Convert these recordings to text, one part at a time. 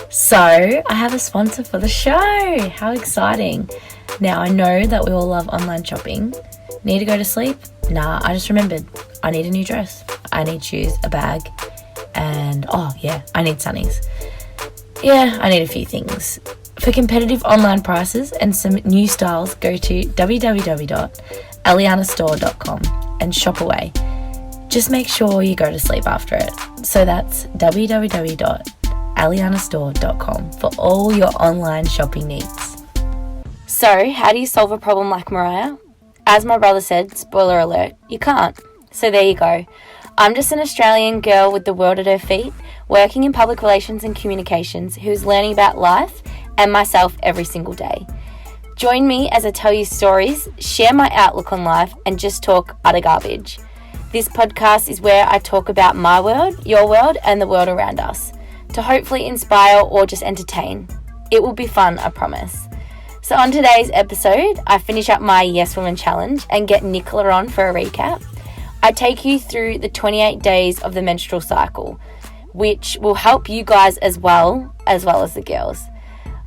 So, I have a sponsor for the show. How exciting. Now, I know that we all love online shopping. Need to go to sleep? Nah, I just remembered. I need a new dress. I need shoes, a bag, and I need sunnies. Yeah, I need a few things. For competitive online prices and some new styles, go to www.alianastore.com and shop away. Just make sure you go to sleep after it. So that's www.alianastore.com for all your online shopping needs. So, how do you solve a problem like Mariah? As my brother said, spoiler alert, you can't. So there you go. I'm just an Australian girl with the world at her feet, working in public relations and communications, who's learning about life and myself every single day. Join me as I tell you stories, share my outlook on life, and just talk utter garbage. This podcast is where I talk about my world, your world, and the world around us, to hopefully inspire or just entertain. It will be fun, I promise. So on today's episode, I finish up my Yes Woman Challenge and get Nicola on for a recap. I take you through the 28 days of the menstrual cycle, which will help you guys as well as the girls.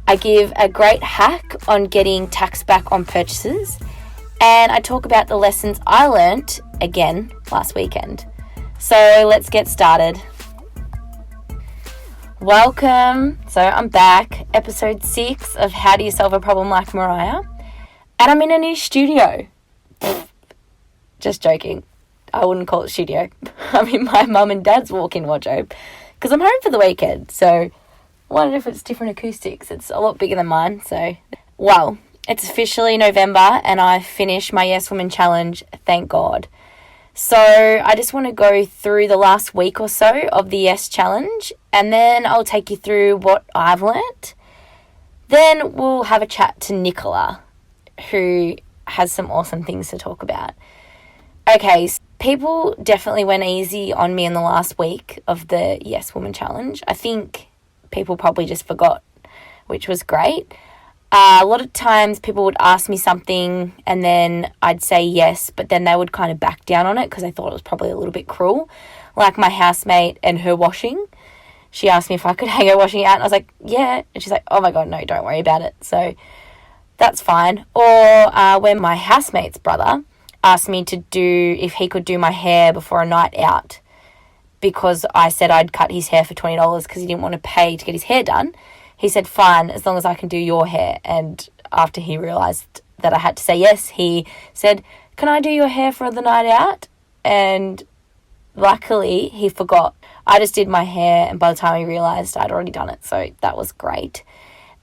I give a great hack on getting tax back on purchases, and I talk about the lessons I learnt, again, last weekend. So let's get started. Welcome. So I'm back, episode 6 of How Do You Solve a Problem Like Mariah? And I'm in a new studio. Just joking. I wouldn't call it studio. I'm in my mum and dad's walk-in wardrobe because I'm home for the weekend. So I wondered if it's different acoustics. It's a lot bigger than mine. So, well, it's officially November and I finished my Yes Woman Challenge, thank God. So I just want to go through the last week or so of the Yes Challenge, and then I'll take you through what I've learnt. Then we'll have a chat to Nicola, who has some awesome things to talk about. Okay, so people definitely went easy on me in the last week of the Yes Woman Challenge. I think people probably just forgot, which was great. A lot of times people would ask me something and then I'd say yes, but then they would kind of back down on it because they thought it was probably a little bit cruel. Like my housemate and her washing. She asked me if I could hang her washing out and I was like, yeah. And she's like, oh my God, no, don't worry about it. So that's fine. Or when my housemate's brother asked me if he could do my hair before a night out because I said I'd cut his hair for $20 because he didn't want to pay to get his hair done. He said, fine, as long as I can do your hair. And after he realised that I had to say yes, he said, can I do your hair for the night out? And luckily, he forgot. I just did my hair, and by the time he realised, I'd already done it. So that was great.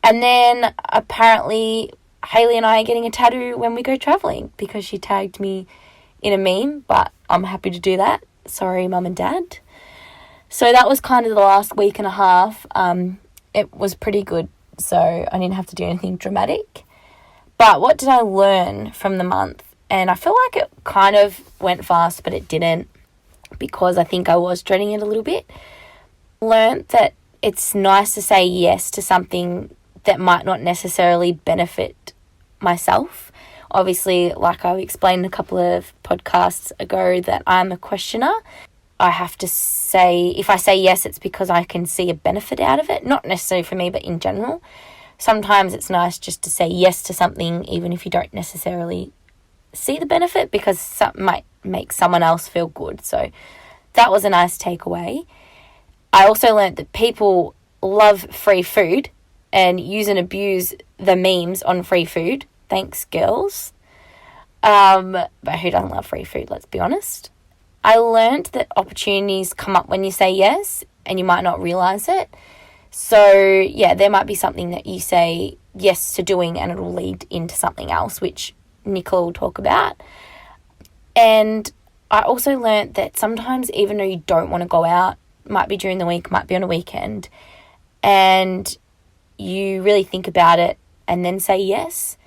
And then apparently, Hayley and I are getting a tattoo when we go travelling because she tagged me in a meme, but I'm happy to do that. Sorry, Mum and Dad. So that was kind of the last week and a half. It was pretty good, so I didn't have to do anything dramatic. But what did I learn from the month? And I feel like it kind of went fast, but it didn't because I think I was dreading it a little bit. Learned that it's nice to say yes to something that might not necessarily benefit myself. Obviously, like I explained a couple of podcasts ago, that I'm a questioner. I have to say, if I say yes, it's because I can see a benefit out of it. Not necessarily for me, but in general. Sometimes it's nice just to say yes to something, even if you don't necessarily see the benefit, because something might make someone else feel good. So that was a nice takeaway. I also learned that people love free food and use and abuse the memes on free food. Thanks, girls. But who doesn't love free food, let's be honest. I learned that opportunities come up when you say yes and you might not realise it. So, yeah, there might be something that you say yes to doing and it'll lead into something else, which Nicola will talk about. And I also learned that sometimes even though you don't want to go out, might be during the week, might be on a weekend, and you really think about it and then say yes,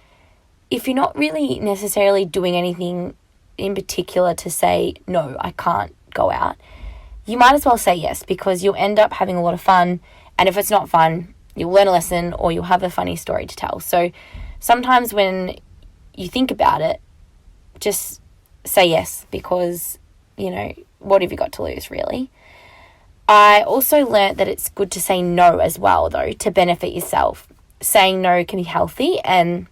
if you're not really necessarily doing anything in particular to say, no, I can't go out, you might as well say yes, because you'll end up having a lot of fun. And if it's not fun, you'll learn a lesson or you'll have a funny story to tell. So sometimes when you think about it, just say yes, because, you know, what have you got to lose, really? I also learnt that it's good to say no as well, though, to benefit yourself. Saying no can be healthy, and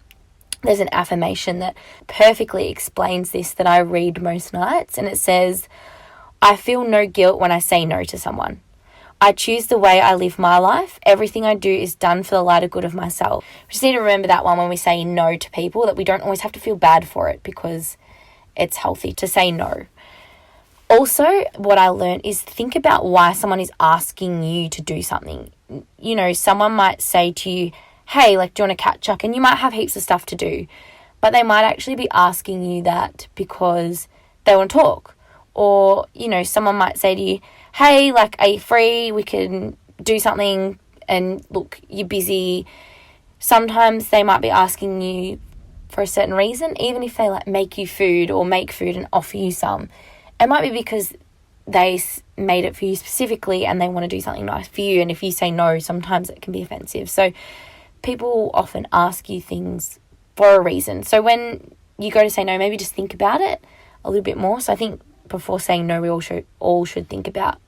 there's an affirmation that perfectly explains this that I read most nights, and it says, I feel no guilt when I say no to someone. I choose the way I live my life. Everything I do is done for the lighter good of myself. We just need to remember that one when we say no to people, that we don't always have to feel bad for it, because it's healthy to say no. Also, what I learned is think about why someone is asking you to do something. You know, someone might say to you, hey, like, do you want to catch up? And you might have heaps of stuff to do, but they might actually be asking you that because they want to talk. Or, you know, someone might say to you, hey, like, are you free? We can do something, and look, you're busy. Sometimes they might be asking you for a certain reason, even if they, like, make you food or make food and offer you some. It might be because they made it for you specifically and they want to do something nice for you. And if you say no, sometimes it can be offensive. So people often ask you things for a reason. So when you go to say no, maybe just think about it a little bit more. So I think before saying no, we all should think about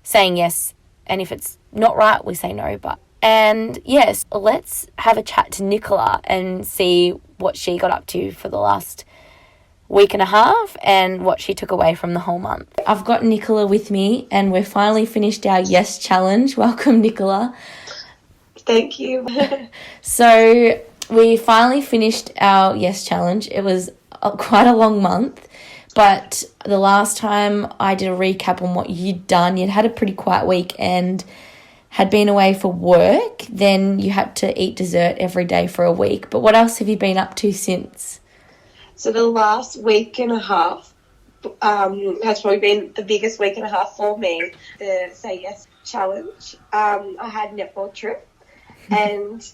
saying yes. And if it's not right, we say no. And yes, let's have a chat to Nicola and see what she got up to for the last week and a half and what she took away from the whole month. I've got Nicola with me, and we're finally finished our yes challenge. Welcome, Nicola. Thank you. So we finally finished our yes challenge. It was quite a long month, but the last time I did a recap on what you'd done, you'd had a pretty quiet week and had been away for work. Then you had to eat dessert every day for a week. But what else have you been up to since? So the last week and a half has probably been the biggest week and a half for me, the Say Yes challenge. I had a netball trip, and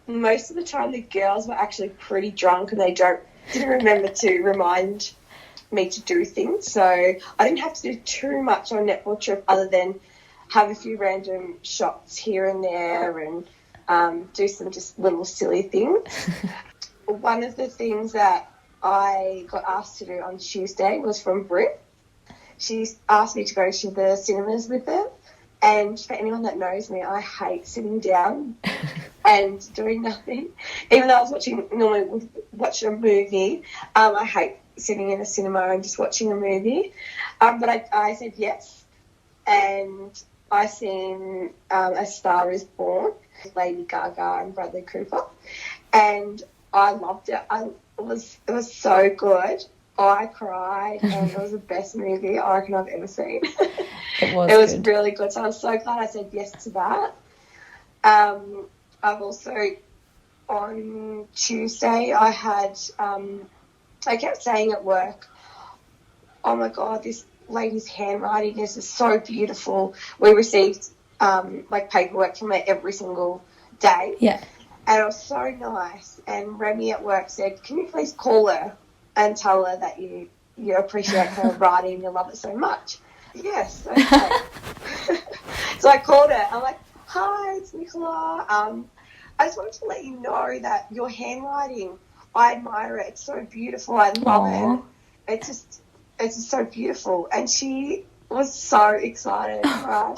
most of the time the girls were actually pretty drunk and they didn't remember to remind me to do things. So I didn't have to do too much on netball trip other than have a few random shots here and there and do some just little silly things. One of the things that I got asked to do on Tuesday was from Brit. She asked me to go to the cinemas with her. And for anyone that knows me, I hate sitting down and doing nothing. Even though I was normally watching a movie, I hate sitting in a cinema and just watching a movie. But I said yes. And I seen A Star Is Born with Lady Gaga and Bradley Cooper. And I loved it. It was so good. I cried, and it was the best movie I reckon I've ever seen. It was really good. So I'm so glad I said yes to that. I've also, on Tuesday, I kept saying at work, oh my God, this lady's handwriting is just so beautiful. We received paperwork from her every single day. Yeah. And it was so nice. And Remy at work said, can you please call her and tell her that you appreciate her writing and you love it so much? Yes, okay. So I called her. I'm like, hi, it's Nicola. I just wanted to let you know that your handwriting, I admire it. It's so beautiful. I love it. It's just so beautiful. And she was so excited.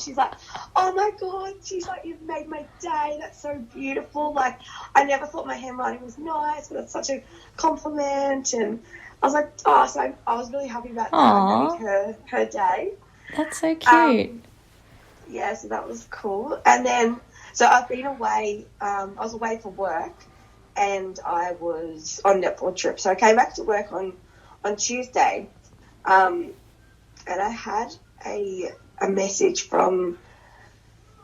She's like, oh my God. She's like, you've made my day. That's so beautiful. Like, I never thought my handwriting was nice, but it's such a compliment. And I was like, oh, so I was really happy about that. I made her day. That's so cute. Yeah, so that was cool. And then, so I've been away. I was away for work, and I was on netball trip. So I came back to work on Tuesday, and I had a message from,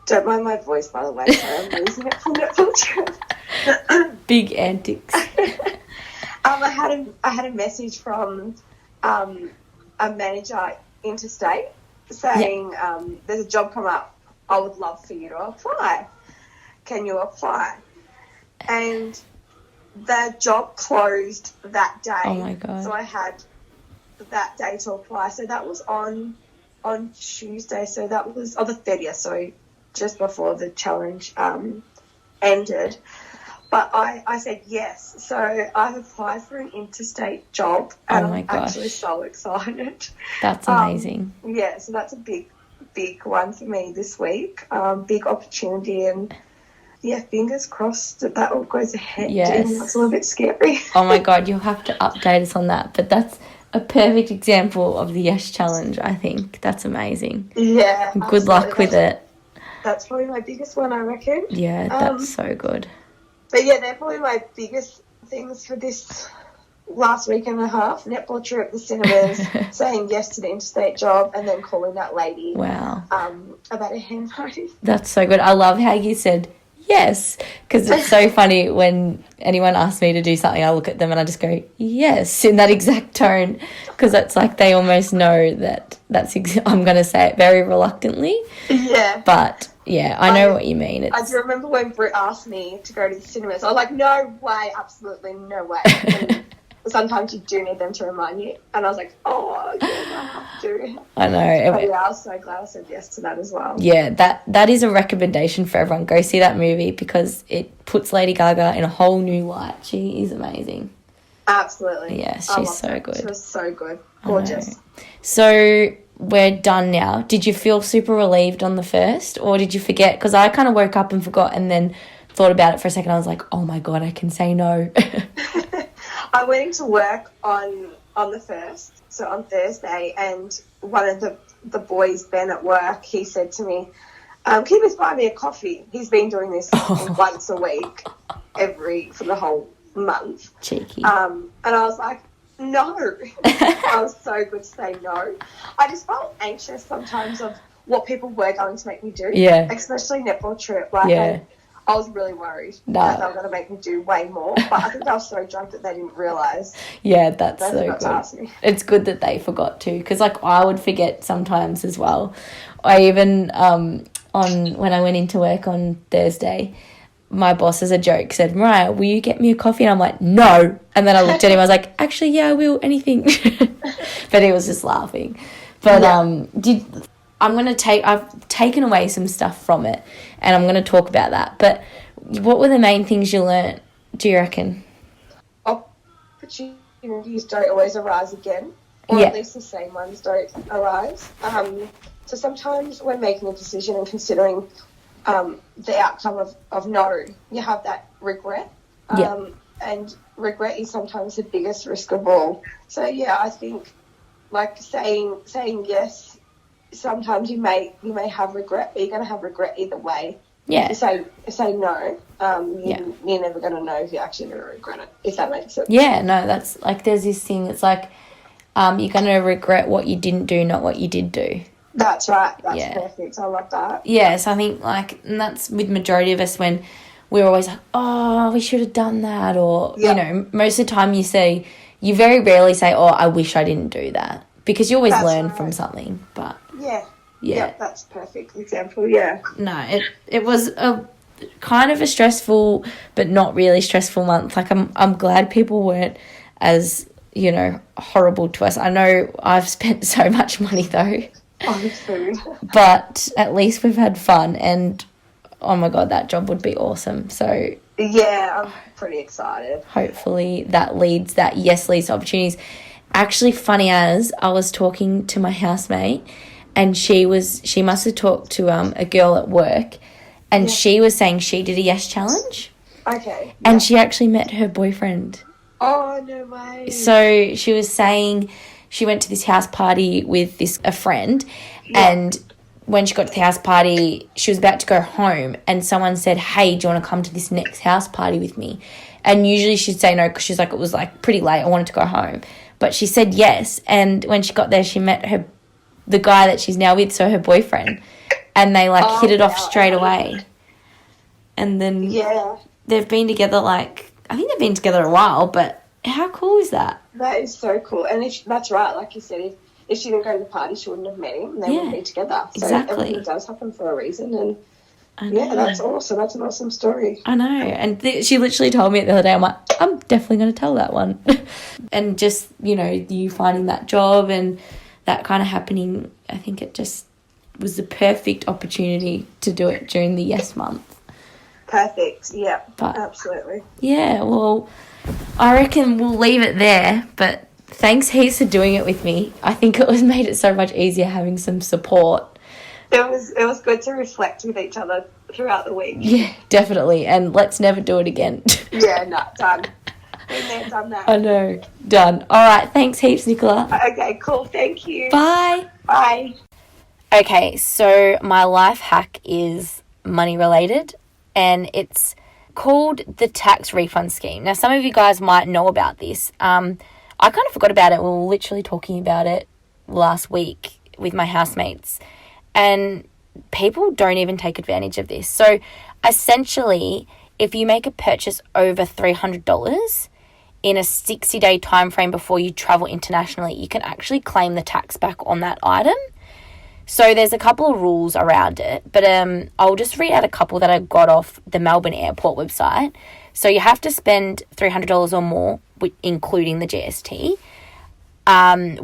don't mind my voice, by the way, sorry, I'm losing it from netball trip. Big antics. I had a message from a manager interstate saying, there's a job come up. I would love for you to apply. Can you apply? And the job closed that day. Oh my God. So I had that day to apply. So that was on Tuesday. So that was on the 30th. So just before the challenge ended. But I said yes. So I've applied for an interstate job. And oh my gosh. I'm actually so excited. That's amazing. Yeah, so that's a big big one for me this week. Big opportunity, and yeah, fingers crossed that all goes ahead. Yes. It's a little bit scary. Oh my God, you'll have to update us on that. But that's a perfect example of the Yes Challenge, I think. That's amazing. Yeah. Good luck with it. That's probably my biggest one, I reckon. Yeah, that's so good. But yeah, they're probably my biggest things for this last week and a half. Netball trip, the cinemas, saying yes to the interstate job, and then calling that lady. Wow. About a hen party. That's so good. I love how you said yes, because it's so funny when anyone asks me to do something, I look at them and I just go, yes, in that exact tone, because it's like they almost know that I'm going to say it very reluctantly. Yeah. But, yeah, I know what you mean. I do remember when Britt asked me to go to the cinemas. I was like, no way, absolutely no way. And sometimes you do need them to remind you. And I was like, oh, yeah, I have to. I know. But yeah, I was so glad I said yes to that as well. Yeah, that is a recommendation for everyone. Go see that movie because it puts Lady Gaga in a whole new light. She is amazing. Absolutely. Yeah, she's so good. She was so good. Gorgeous. So we're done now. Did you feel super relieved on the first, or did you forget? Because I kind of woke up and forgot and then thought about it for a second. I was like, oh my God, I can say no. I went into work on the first, so on Thursday, and one of the boys, Ben, at work, he said to me, can you please buy me a coffee? He's been doing this once a week for the whole month. Cheeky. And I was like, no. I was so good to say no. I just felt anxious sometimes of what people were going to make me do. Yeah. Especially netball trip. Like, yeah. I was really worried that they were going to make me do way more. But I think I was so drunk that they didn't realise. Yeah, that's so good. To ask me. It's good that they forgot to, because, like, I would forget sometimes as well. I even, when I went into work on Thursday, my boss, as a joke, said, Mariah, will you get me a coffee? And I'm like, no. And then I looked at him, I was like, actually, yeah, I will, anything. But he was just laughing. But I've taken away some stuff from it, and I'm going to talk about that. But what were the main things you learnt, do you reckon? Opportunities don't always arise again, or at least the same ones don't arise. So sometimes when making a decision and considering the outcome of no, you have that regret. And regret is sometimes the biggest risk of all. So, yeah, I think, like, saying yes, sometimes you may have regret, but you're going to have regret either way. Yeah. If you say no, you're never going to know if you're actually going to regret it, if that makes sense. Yeah, no, that's, like, there's this thing, it's like you're going to regret what you didn't do, not what you did do. That's right. That's perfect. I love that. Yes, I think, like, and that's with majority of us when we're always like, oh, we should have done that, or, you know, most of the time you very rarely say, oh, I wish I didn't do that, because you always learn from something, but... Yeah. Yeah. Yep, that's a perfect example, yeah. No, it was a kind of a stressful but not really stressful month. Like, I'm glad people weren't as, you know, horrible to us. I know I've spent so much money though. On food. But at least we've had fun, and oh my God, that job would be awesome. So yeah, I'm pretty excited. Hopefully that leads to opportunities. Actually, funny as I was talking to my housemate, and she must have talked to a girl at work, and she was saying she did a yes challenge. Okay. And she actually met her boyfriend. Oh, no way. So she was saying she went to this house party with a friend, and when she got to the house party, she was about to go home, and someone said, hey, do you want to come to this next house party with me? And usually she'd say no, because she's like, it was like pretty late, I wanted to go home. But she said yes, and when she got there, she met the guy that she's now with, so her boyfriend, and they hit it off straight away. And then they've been together I think they've been together a while, but how cool is that? That is so cool. And that's right, like you said, if she didn't go to the party, she wouldn't have met him, and they wouldn't be together. So everything does happen for a reason, and that's awesome. That's an awesome story. I know. And she literally told me it the other day. I'm like, I'm definitely going to tell that one. And just, you know, you finding that job and that kind of happening, I think it just was the perfect opportunity to do it during the yes month. Perfect. Yeah, absolutely. Yeah, well, I reckon we'll leave it there. But thanks heaps for doing it with me. I think it made it so much easier having some support. it was good to reflect with each other throughout the week. Yeah, definitely. And let's never do it again. Yeah, no, done. Been there, done that. I know. Done. All right. Thanks heaps, Nicola. Okay, cool. Thank you. Bye. Bye. Okay, so my life hack is money related, and it's called the tax refund scheme. Now, some of you guys might know about this. I kind of forgot about it. We were literally talking about it last week with my housemates, and people don't even take advantage of this. So essentially, if you make a purchase over $300 in a 60-day time frame before you travel internationally, you can actually claim the tax back on that item. So there's a couple of rules around it, but I'll just read out a couple that I got off the Melbourne Airport website. So you have to spend $300 or more, including the GST,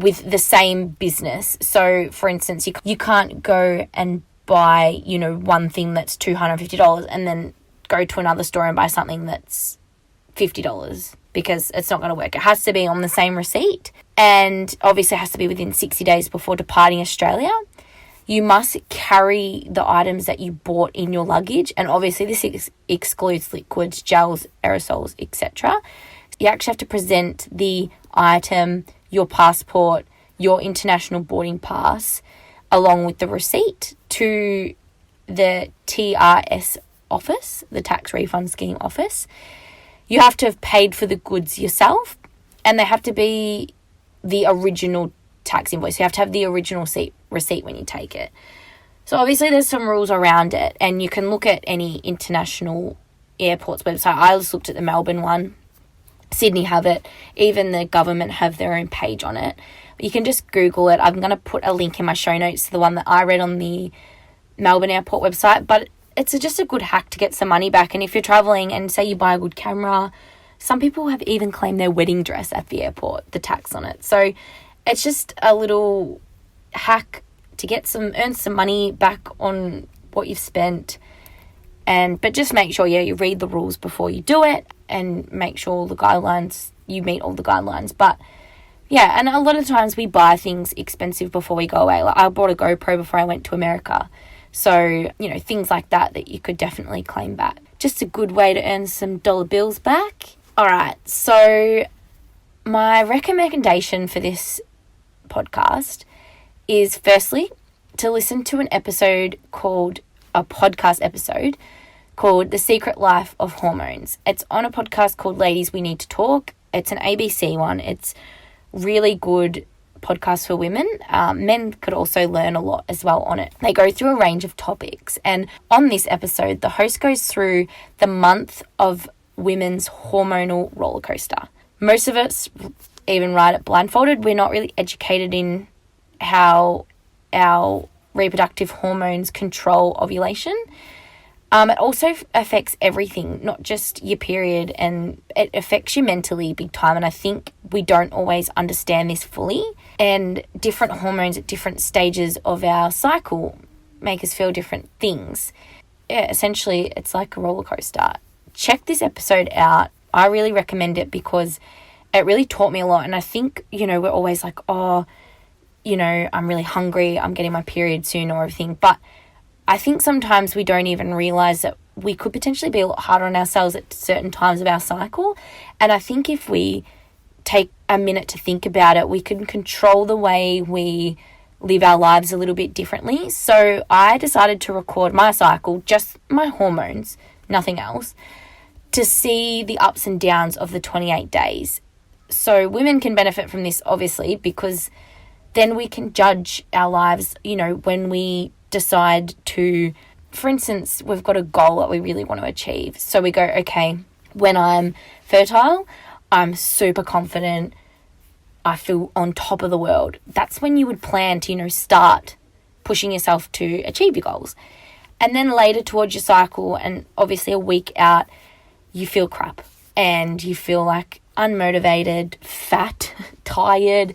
with the same business. So, for instance, you can't go and buy, one thing that's $250 and then go to another store and buy something that's $50 because it's not going to work. It has to be on the same receipt, and obviously it has to be within 60 days before departing Australia. You must carry the items that you bought in your luggage, and obviously this excludes liquids, gels, aerosols, etc. You actually have to present the item, your passport, your international boarding pass, along with the receipt to the TRS office, the Tax Refund Scheme office. You have to have paid for the goods yourself, and they have to be the original tax invoice. You have to have the original receipt when you take it. So obviously there's some rules around it, and you can look at any international airports website. I just looked at the Melbourne one. Sydney have it. Even the government have their own page on it. But you can just Google it. I'm going to put a link in my show notes to the one that I read on the Melbourne Airport website. But it's just a good hack to get some money back. And if you're travelling and say you buy a good camera, some people have even claimed their wedding dress at the airport, the tax on it. So it's just a little hack to earn some money back on what you've spent. But just make sure, you read the rules before you do it, and make sure you meet all the guidelines. But yeah, and a lot of times we buy things expensive before we go away. Like I bought a GoPro before I went to America. So, things like that you could definitely claim back. Just a good way to earn some dollar bills back. All right, so my recommendation for this podcast is firstly to listen to a podcast episode called The Secret Life of Hormones. It's on a podcast called Ladies We Need to Talk. It's an ABC one. It's really good podcast for women. Men could also learn a lot as well on it. They go through a range of topics, and on this episode the host goes through the month of women's hormonal roller coaster. Most of us even ride it blindfolded. We're not really educated in how our reproductive hormones control ovulation. It also affects everything, not just your period, and it affects you mentally big time. And I think we don't always understand this fully. And different hormones at different stages of our cycle make us feel different things. Yeah, essentially, it's like a roller coaster. Check this episode out. I really recommend it because it really taught me a lot. And I think, we're always like, I'm really hungry, I'm getting my period soon or everything. But I think sometimes we don't even realise that we could potentially be a lot harder on ourselves at certain times of our cycle. And I think if we take a minute to think about it, we can control the way we live our lives a little bit differently. So I decided to record my cycle, just my hormones, nothing else, to see the ups and downs of the 28 days. So women can benefit from this, obviously, because then we can judge our lives, when we decide to, for instance, we've got a goal that we really want to achieve. So we go, okay, when I'm fertile, I'm super confident, I feel on top of the world. That's when you would plan to, start pushing yourself to achieve your goals. And then later towards your cycle, and obviously a week out, you feel crap and you feel like unmotivated, fat, tired,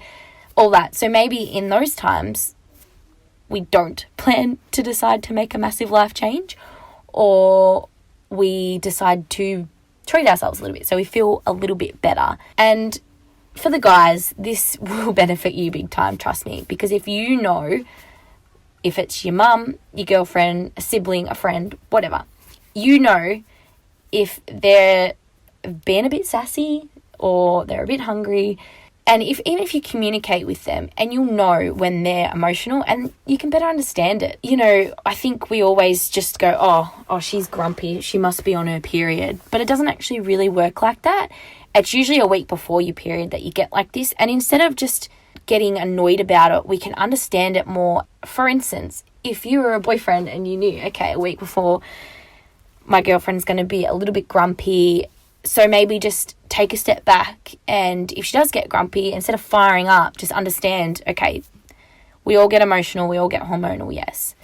all that. So maybe in those times, we don't plan to decide to make a massive life change, or we decide to treat ourselves a little bit so we feel a little bit better. And for the guys, this will benefit you big time, trust me, because if you know if it's your mum, your girlfriend, a sibling, a friend, whatever, you know if they're being a bit sassy or they're a bit hungry. And even if you communicate with them, and you'll know when they're emotional, and you can better understand it. You know, I think we always just go, oh, she's grumpy, she must be on her period. But it doesn't actually really work like that. It's usually a week before your period that you get like this. And instead of just getting annoyed about it, we can understand it more. For instance, if you were a boyfriend and you knew, okay, a week before my girlfriend's going to be a little bit grumpy, so maybe just take a step back, and if she does get grumpy, instead of firing up, just understand, okay, we all get emotional, we all get hormonal, yes.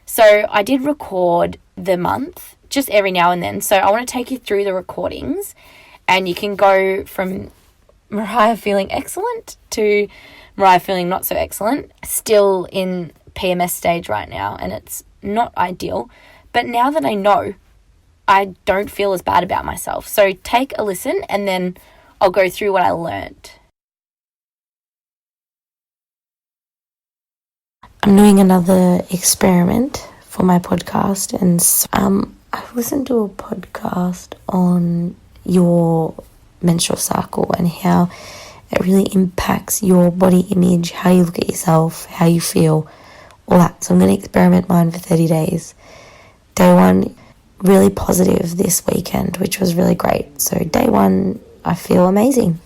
So I did record the month, just every now and then. So I want to take you through the recordings, and you can go from Mariah feeling excellent to Mariah feeling not so excellent. Still in PMS stage right now, and it's not ideal. But now that I know, I don't feel as bad about myself. So take a listen, and then I'll go through what I learned. I'm doing another experiment for my podcast, and I listened to a podcast on your menstrual cycle and how it really impacts your body image, how you look at yourself, how you feel, all that. So I'm going to experiment mine for 30 days. Day 1, really positive this weekend, which was really great. So day 1, I feel amazing.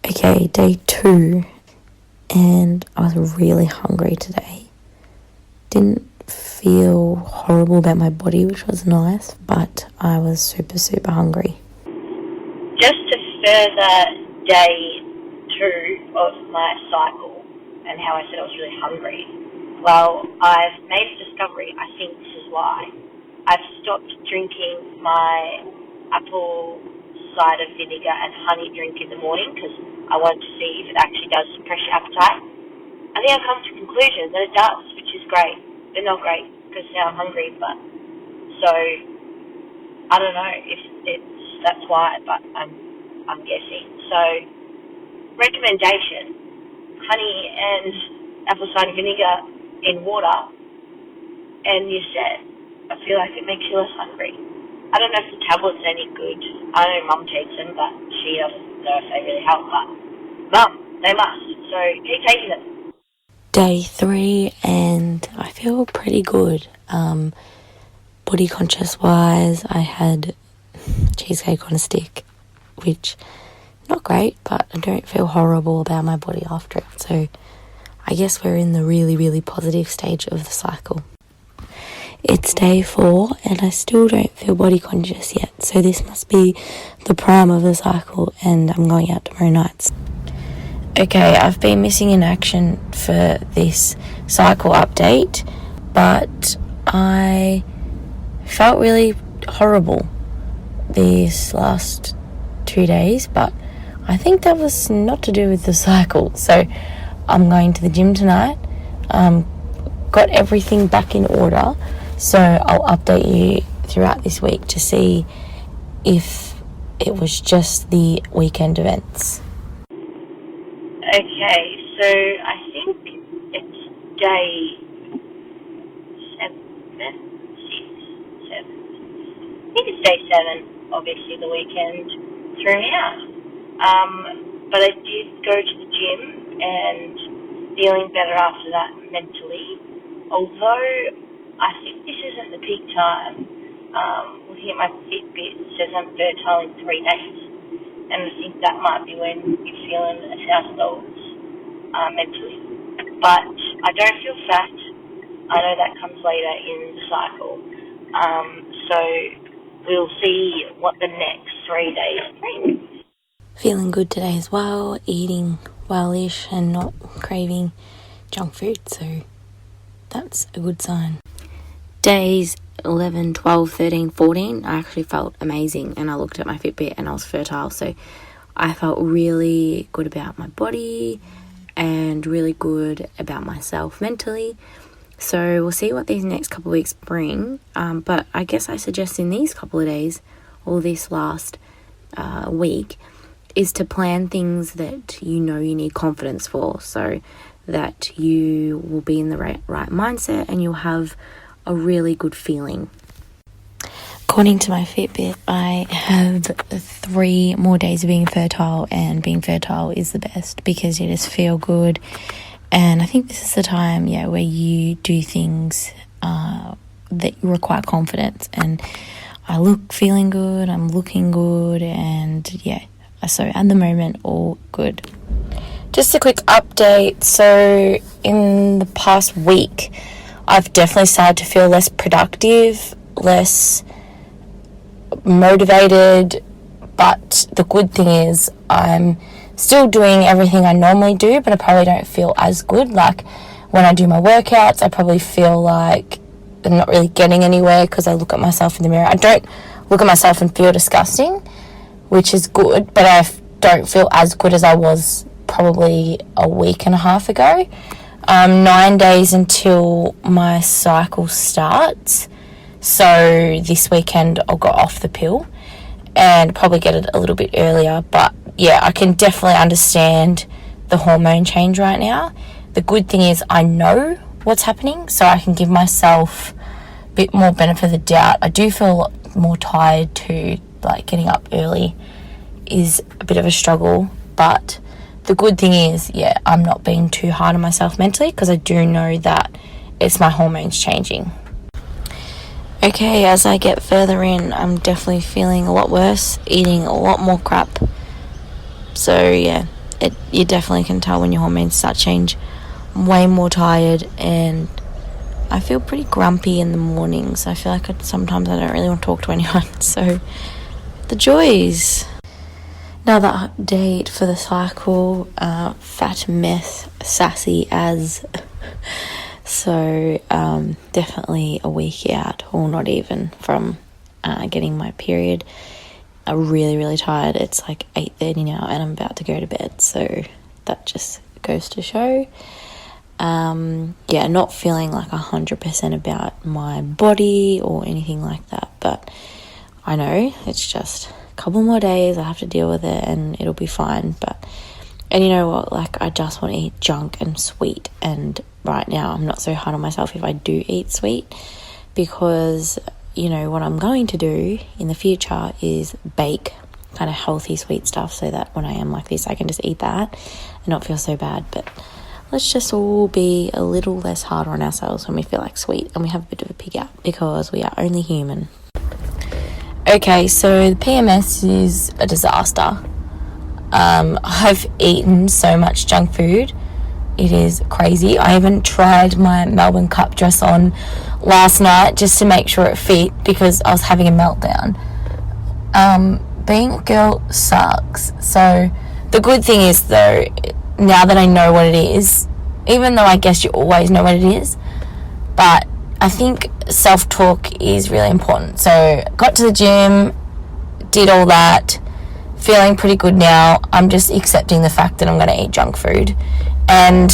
Okay, day 2, and I was really hungry today. Didn't feel horrible about my body, which was nice, but I was super, super hungry. Just to further day 2 of my cycle and how I said I was really hungry, well, I've made a discovery. I think this is why. I've stopped drinking my apple cider vinegar and honey drink in the morning because I wanted to see if it actually does suppress your appetite. I think I've come to the conclusion that it does, which is great. But not great because now I'm hungry, but so I don't know if that's why, but I'm guessing. So recommendation: honey and apple cider vinegar in water, and you said, I feel like it makes you less hungry. I don't know if the tablets are any good. I know Mum takes them, but she doesn't know if they really help. But Mum, they must. So keep taking them. Day 3, and I feel pretty good. Body conscious wise, I had cheesecake on a stick, which not great, but I don't feel horrible about my body after it. So I guess we're in the really, really positive stage of the cycle. It's day 4, and I still don't feel body conscious yet. So this must be the prime of the cycle, and I'm going out tomorrow night. Okay, I've been missing in action for this cycle update, but I felt really horrible these last 2 days, but I think that was not to do with the cycle. So I'm going to the gym tonight, got everything back in order, so I'll update you throughout this week to see if it was just the weekend events. Okay, so I think it's day 7. I think it's day 7. Obviously, the weekend threw me out. But I did go to the gym and feeling better after that mentally. Although I think this isn't the peak time. Looking at my Fitbit, it says I'm fertile in 3 days. And I think that might be when you're feeling $1,000 mentally. But I don't feel fat. I know that comes later in the cycle. So we'll see what the next 3 days bring. Feeling good today as well, eating well-ish and not craving junk food, so that's a good sign. Days 11, 12, 13, 14, I actually felt amazing, and I looked at my Fitbit and I was fertile, so I felt really good about my body and really good about myself mentally. So we'll see what these next couple of weeks bring, but I guess I suggest in these couple of days, or this last week, is to plan things that you know you need confidence for. So that you will be in the right mindset and you'll have a really good feeling. According to my Fitbit, I have 3 more days of being fertile, and being fertile is the best because you just feel good. And I think this is the time, where you do things that require confidence. And I look feeling good, I'm looking good, and so at the moment, all good. Just a quick update. So in the past week, I've definitely started to feel less productive, less motivated, but the good thing is I'm still doing everything I normally do, but I probably don't feel as good. Like when I do my workouts, I probably feel like I'm not really getting anywhere because I look at myself in the mirror. I don't look at myself and feel disgusting, which is good, but I don't feel as good as I was probably a week and a half ago. 9 days until my cycle starts, so this weekend I'll go off the pill and probably get it a little bit earlier. But I can definitely understand the hormone change right now. The good thing is I know what's happening, so I can give myself a bit more benefit of the doubt. I do feel a lot more tired too, like getting up early is a bit of a struggle, but the good thing is, I'm not being too hard on myself mentally because I do know that it's my hormones changing. Okay, as I get further in, I'm definitely feeling a lot worse, eating a lot more crap. So you definitely can tell when your hormones start to change. I'm way more tired and I feel pretty grumpy in the mornings. I feel like sometimes I don't really want to talk to anyone. So the joys. Another update for the cycle, fat mess, sassy as. So definitely a week out, or not even, from getting my period. I'm really, really tired. It's like 8:30 now and I'm about to go to bed. So that just goes to show. Not feeling like 100% about my body or anything like that. But I know it's just a couple more days. I have to deal with it and it'll be fine. And you know what? Like, I just want to eat junk and sweet. And right now, I'm not so hard on myself if I do eat sweet, because, what I'm going to do in the future is bake kind of healthy sweet stuff so that when I am like this, I can just eat that and not feel so bad. But let's just all be a little less hard on ourselves when we feel like sweet and we have a bit of a pig out, because we are only human. Okay, so the PMS is a disaster. I've eaten so much junk food. It is crazy. I even tried my Melbourne Cup dress on last night just to make sure it fit because I was having a meltdown. Being a girl sucks. So the good thing is, though, now that I know what it is, even though I guess you always know what it is, but I think self-talk is really important. So got to the gym, did all that, feeling pretty good now. I'm just accepting the fact that I'm going to eat junk food. And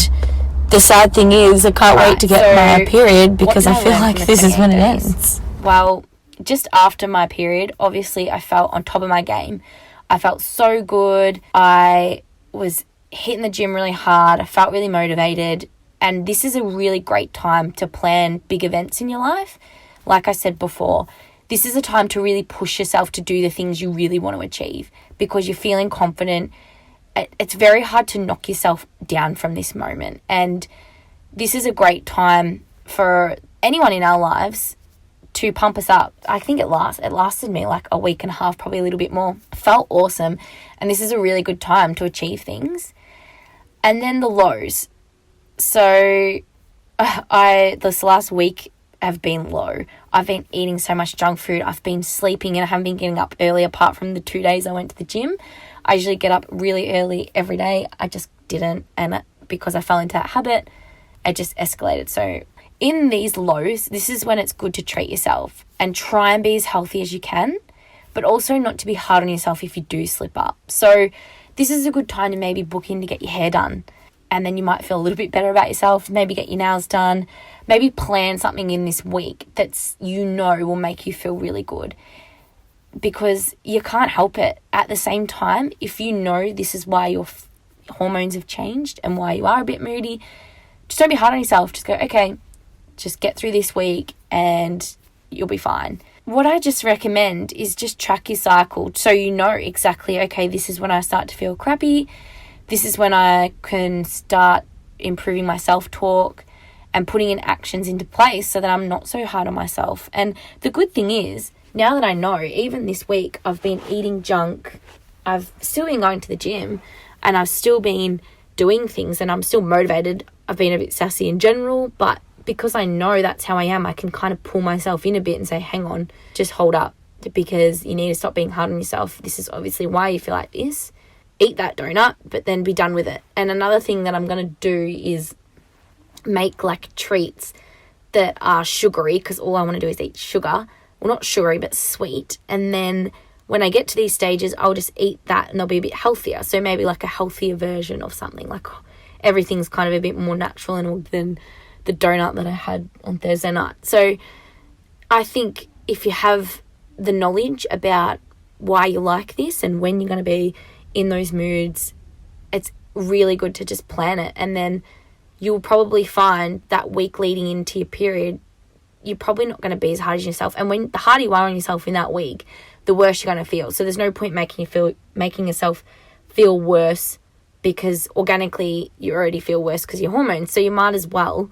the sad thing is I can't wait to get my period because I feel like this is when it ends. Well, just after my period, obviously I felt on top of my game. I felt so good. I was hitting the gym really hard. I felt really motivated. And this is a really great time to plan big events in your life. Like I said before, this is a time to really push yourself to do the things you really want to achieve because you're feeling confident. It's very hard to knock yourself down from this moment. And this is a great time for anyone in our lives to pump us up. I think it lasted me like a week and a half, probably a little bit more. It felt awesome. And this is a really good time to achieve things. And then the lows. So this last week have been low. I've been eating so much junk food. I've been sleeping and I haven't been getting up early apart from the 2 days I went to the gym. I usually get up really early every day. I just didn't. And because I fell into that habit, it just escalated. So in these lows, this is when it's good to treat yourself and try and be as healthy as you can, but also not to be hard on yourself if you do slip up. So this is a good time to maybe book in to get your hair done. And then you might feel a little bit better about yourself. Maybe get your nails done. Maybe plan something in this week that's, will make you feel really good. Because you can't help it. At the same time, if you know this is why you're hormones have changed and why you are a bit moody, just don't be hard on yourself. Just go, okay, just get through this week and you'll be fine. What I just recommend is just track your cycle so you know exactly, okay, this is when I start to feel crappy. This is when I can start improving my self-talk and putting in actions into place so that I'm not so hard on myself. And the good thing is, now that I know, even this week, I've been eating junk. I've still been going to the gym and I've still been doing things and I'm still motivated. I've been a bit sassy in general, but because I know that's how I am, I can kind of pull myself in a bit and say, hang on, just hold up, because you need to stop being hard on yourself. This is obviously why you feel like this. Eat that donut, but then be done with it. And another thing that I'm going to do is make like treats that are sugary, because all I want to do is eat sugar. Well, not sugary, but sweet. And then when I get to these stages, I'll just eat that and they'll be a bit healthier. So maybe like a healthier version of something. Like everything's kind of a bit more natural than the donut that I had on Thursday night. So I think if you have the knowledge about why you like this and when you're going to be in those moods, it's really good to just plan it. And then you'll probably find that week leading into your period, you're probably not going to be as hard on yourself. And when the harder you are on yourself in that week, the worse you're going to feel. So there's no point making yourself feel worse, because organically you already feel worse because of your hormones. So you might as well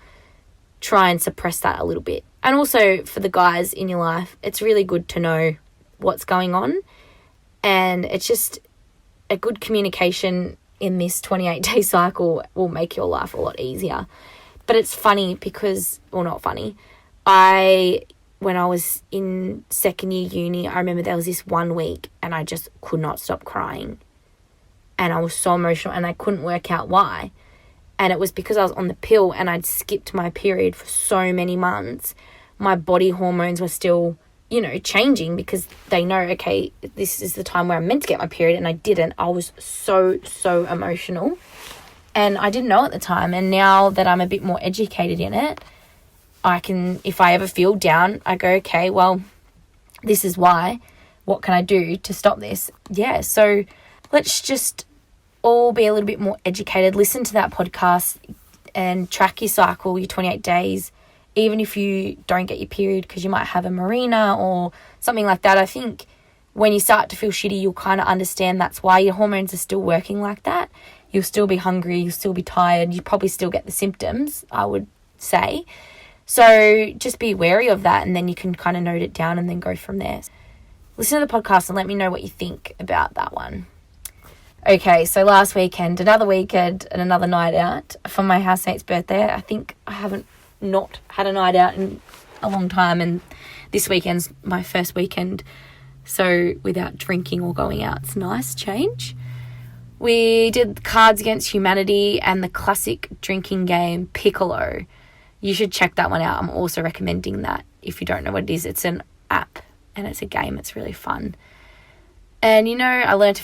try and suppress that a little bit. And also for the guys in your life, it's really good to know what's going on. And it's just a good communication in this 28-day cycle will make your life a lot easier. But it's funny because, well, not funny. When I was in second year uni, I remember there was this 1 week and I just could not stop crying. And I was so emotional and I couldn't work out why. And it was because I was on the pill and I'd skipped my period for so many months. My body hormones were still, changing, because they know, okay, this is the time where I'm meant to get my period, and I didn't. I was so emotional. And I didn't know at the time. And now that I'm a bit more educated in it, I can, if I ever feel down, I go, okay, well, this is why. What can I do to stop this? Yeah, so let's just all be a little bit more educated. Listen to that podcast and track your cycle, your 28 days, even if you don't get your period because you might have a marina or something like that. I think when you start to feel shitty, you'll kind of understand that's why your hormones are still working like that. You'll still be hungry, you'll still be tired, you probably still get the symptoms, I would say. So just be wary of that, and then you can kind of note it down and then go from there. Listen to the podcast and let me know what you think about that one. Okay, so last weekend, another weekend and another night out for my housemate's birthday. I think I haven't not had a night out in a long time, and this weekend's my first weekend, so without drinking or going out. It's a nice change. We did Cards Against Humanity and the classic drinking game Piccolo. You should check that one out. I'm also recommending that if you don't know what it is. It's an app and it's a game. It's really fun. And, I learned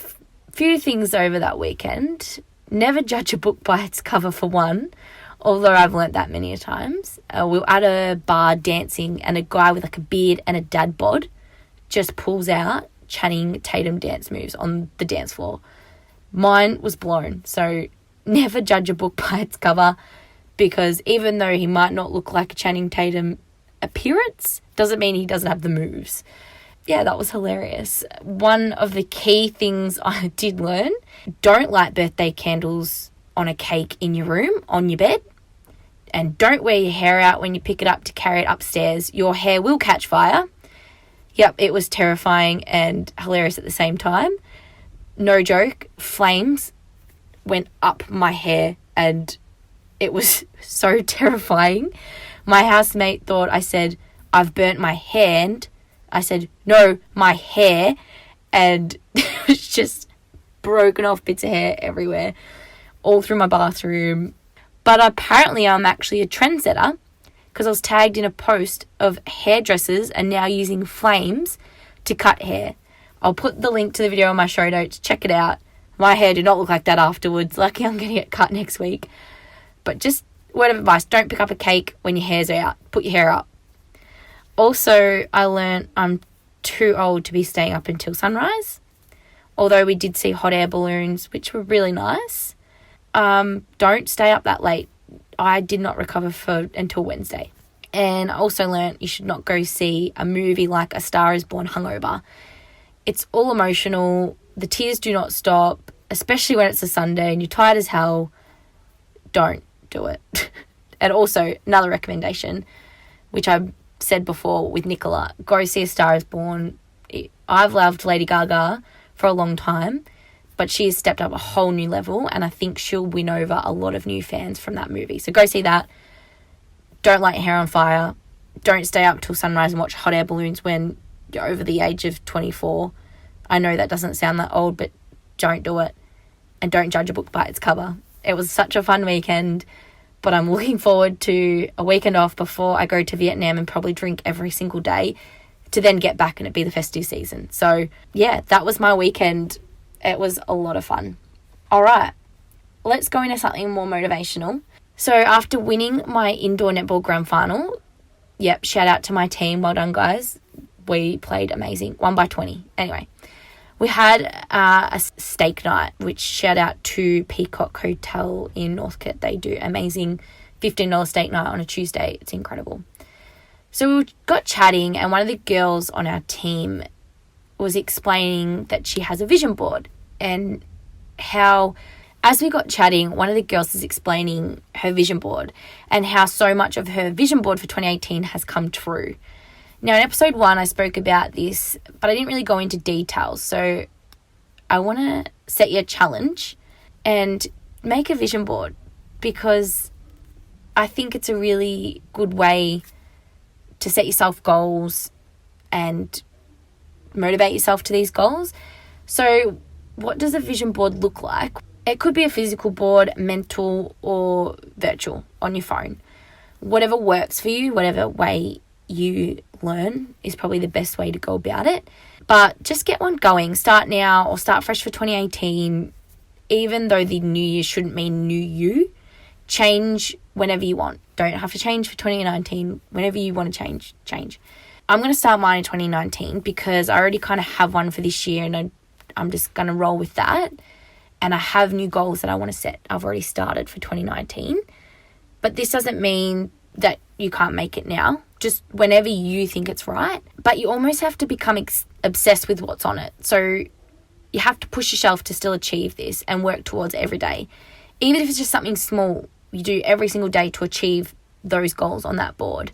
a few things over that weekend. Never judge a book by its cover, for one, although I've learnt that many a times. We were at a bar dancing and a guy with like a beard and a dad bod just pulls out Channing Tatum dance moves on the dance floor. Mine was blown. So never judge a book by its cover, because even though he might not look like a Channing Tatum appearance, doesn't mean he doesn't have the moves. Yeah, that was hilarious. One of the key things I did learn, don't light birthday candles on a cake in your room, on your bed. And don't wear your hair out when you pick it up to carry it upstairs. Your hair will catch fire. Yep, it was terrifying and hilarious at the same time. No joke, flames went up my hair and it was so terrifying. My housemate thought I said, I've burnt my hand. I said, no, my hair. And it was just broken off bits of hair everywhere, all through my bathroom. But apparently I'm actually a trendsetter, because I was tagged in a post of hairdressers and now using flames to cut hair. I'll put the link to the video on my show notes. Check it out. My hair did not look like that afterwards. Lucky I'm going to get cut next week. But just word of advice, don't pick up a cake when your hair's out. Put your hair up. Also, I learned I'm too old to be staying up until sunrise. Although we did see hot air balloons, which were really nice. don't stay up that late. I did not recover until Wednesday. And I also learned you should not go see a movie like A Star is Born hungover. It's all emotional. The tears do not stop, especially when it's a Sunday and you're tired as hell. Don't do it. And also, another recommendation, which I've said before with Nicola, go see A Star is Born. I've loved Lady Gaga for a long time, but she has stepped up a whole new level, and I think she'll win over a lot of new fans from that movie. So go see that. Don't light your hair on fire. Don't stay up till sunrise and watch hot air balloons when you're over the age of 24. I know that doesn't sound that old, but don't do it. And don't judge a book by its cover. It was such a fun weekend, but I'm looking forward to a weekend off before I go to Vietnam and probably drink every single day to then get back and it be the festive season. So, yeah, that was my weekend. It was a lot of fun. All right, let's go into something more motivational. So after winning my indoor netball grand final, yep, shout out to my team. Well done, guys. We played amazing. Won by 20. Anyway, we had a steak night, which shout out to Peacock Hotel in Northcote. They do amazing $15 steak night on a Tuesday. It's incredible. So we got chatting, and one of the girls on our team was explaining that she has a vision board, and how, as we got chatting, one of the girls is explaining her vision board and how so much of her vision board for 2018 has come true. Now, in episode 1, I spoke about this, but I didn't really go into details. So I want to set you a challenge and make a vision board, because I think it's a really good way to set yourself goals and motivate yourself to these goals. So what does a vision board look like? It could be a physical board, mental, or virtual on your phone. Whatever works for you, whatever way you learn is probably the best way to go about it. But just get one going. Start now or start fresh for 2018. Even though the new year shouldn't mean new you, change whenever you want. Don't have to change for 2019. Whenever you want to change. I'm going to start mine in 2019 because I already kind of have one for this year, and I'm just going to roll with that. And I have new goals that I want to set. I've already started for 2019. But this doesn't mean that you can't make it now. Just whenever you think it's right. But you almost have to become obsessed with what's on it. So you have to push yourself to still achieve this and work towards it every day. Even if it's just something small, you do every single day to achieve those goals on that board.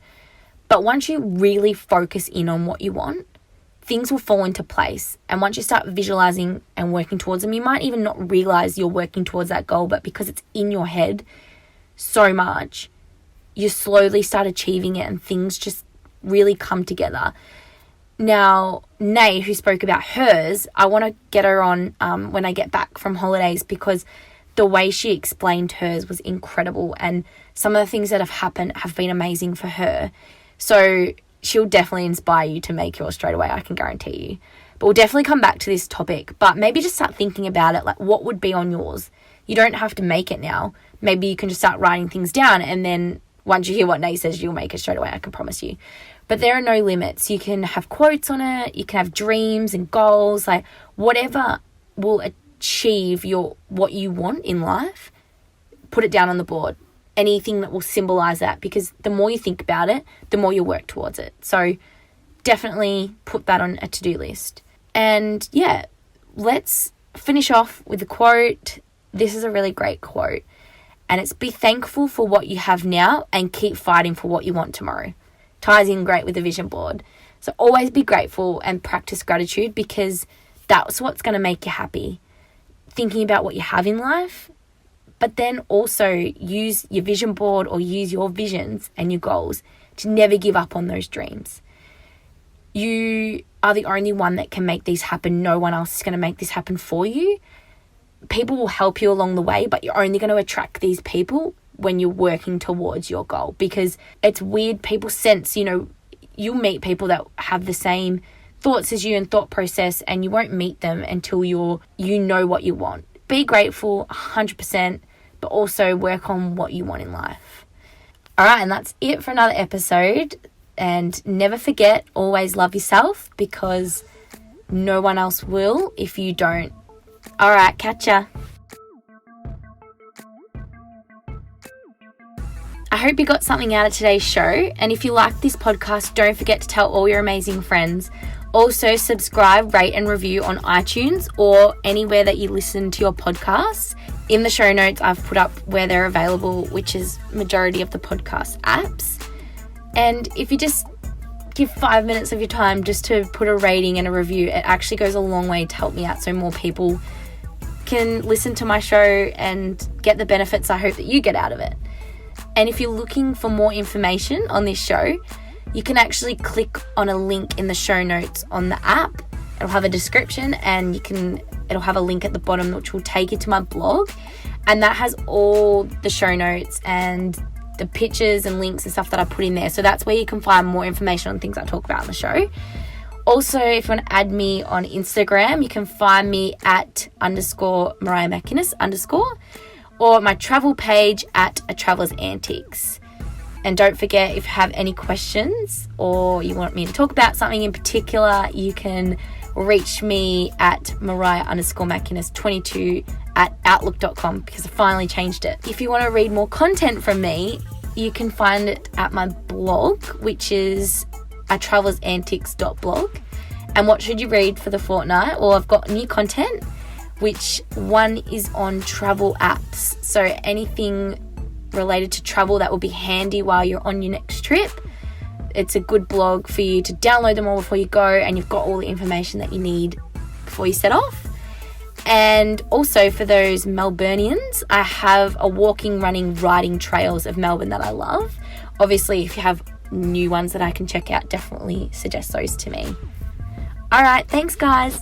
But once you really focus in on what you want, things will fall into place. And once you start visualizing and working towards them, you might even not realize you're working towards that goal, but because it's in your head so much, you slowly start achieving it and things just really come together. Now, Nay, who spoke about hers, I want to get her on when I get back from holidays, because the way she explained hers was incredible, and some of the things that have happened have been amazing for her. So she'll definitely inspire you to make yours straight away, I can guarantee you. But we'll definitely come back to this topic, but maybe just start thinking about it, like what would be on yours. You don't have to make it now. Maybe you can just start writing things down, and then once you hear what Nay says, you'll make it straight away, I can promise you. But there are no limits. You can have quotes on it. You can have dreams and goals, like whatever will achieve what you want in life. Put it down on the board. Anything that will symbolize that, because the more you think about it, the more you work towards it. So definitely put that on a to-do list. And yeah, let's finish off with a quote. This is a really great quote. And it's, be thankful for what you have now and keep fighting for what you want tomorrow. Ties in great with the vision board. So always be grateful and practice gratitude, because that's what's going to make you happy. Thinking about what you have in life, but then also use your vision board or use your visions and your goals to never give up on those dreams. You are the only one that can make these happen. No one else is going to make this happen for you. People will help you along the way, but you're only going to attract these people when you're working towards your goal, because it's weird. People sense, you'll meet people that have the same thoughts as you and thought process, and you won't meet them until you know what you want. Be grateful 100%, but also work on what you want in life. All right, and that's it for another episode. And never forget, always love yourself, because no one else will if you don't. All right, catch ya. hope you got something out of today's show. And if you like this podcast, don't forget to tell all your amazing friends. Also, subscribe, rate and review on iTunes or anywhere that you listen to your podcasts. In the show notes, I've put up where they're available, which is majority of the podcast apps. And if you just give 5 minutes of your time just to put a rating and a review, it actually goes a long way to help me out so more people can listen to my show and get the benefits I hope that you get out of it. And if you're looking for more information on this show, you can actually click on a link in the show notes on the app. It'll have a description and it'll have a link at the bottom which will take you to my blog. And that has all the show notes and the pictures and links and stuff that I put in there. So that's where you can find more information on things I talk about on the show. Also, if you want to add me on Instagram, you can find me at _Mariah McInnes_ or my travel page at A Traveller's Antics. And don't forget, if you have any questions or you want me to talk about something in particular, you can reach me at Mariah_McInnes22 at outlook.com because I finally changed it. If you want to read more content from me, you can find it at my blog, which is atravellersantics.blog. And what should you read for the fortnight? Well, I've got new content, which one is on travel apps. So anything related to travel that will be handy while you're on your next trip. It's a good blog for you to download them all before you go, and you've got all the information that you need before you set off. And also for those Melburnians, I have a walking, running, riding trails of Melbourne that I love. Obviously, if you have new ones that I can check out, definitely suggest those to me. All right, thanks guys.